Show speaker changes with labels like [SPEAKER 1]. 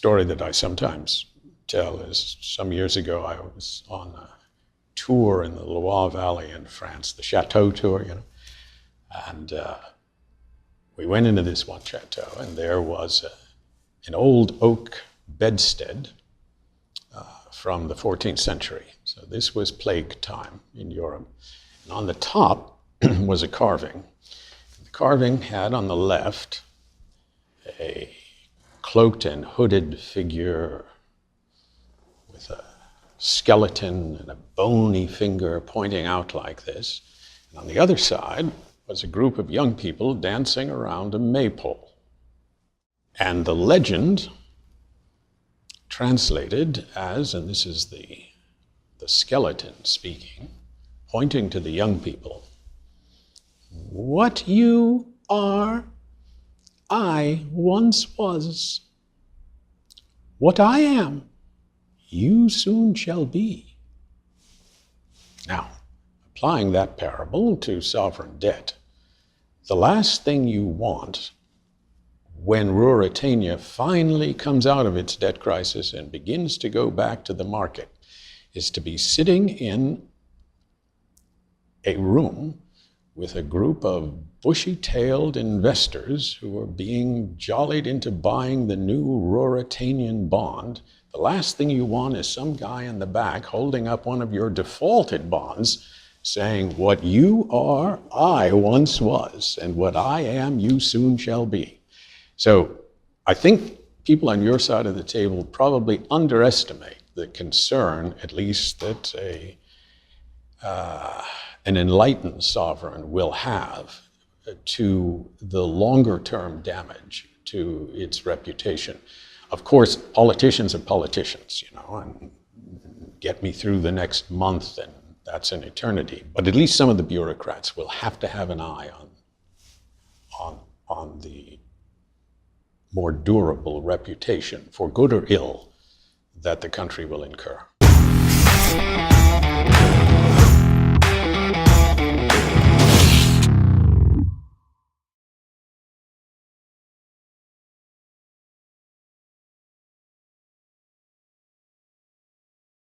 [SPEAKER 1] story that I sometimes tell is some years ago I was on a tour in the Loire Valley in France, the chateau tour, and we went into this one chateau, and there was an old oak bedstead from the 14th century. So this was plague time in Europe. And on the top was a carving. The carving had on the left a cloaked and hooded figure with a skeleton and a bony finger pointing out like this. And on the other side was a group of young people dancing around a maypole. And the legend translated as, and this is the skeleton speaking, pointing to the young people, "What you are, I once was. What I am, you soon shall be." Now, applying that parable to sovereign debt, the last thing you want when Ruritania finally comes out of its debt crisis and begins to go back to the market is to be sitting in a room with a group of bushy-tailed investors who are being jollied into buying the new Ruritanian bond. The last thing you want is some guy in the back holding up one of your defaulted bonds saying, "What you are, I once was, and what I am, you soon shall be." So I think people on your side of the table probably underestimate the concern, at least that an enlightened sovereign will have to the longer-term damage to its reputation. Of course, politicians are politicians, and get me through the next month, and that's an eternity. But at least some of the bureaucrats will have to have an eye on the more durable reputation, for good or ill, that the country will incur.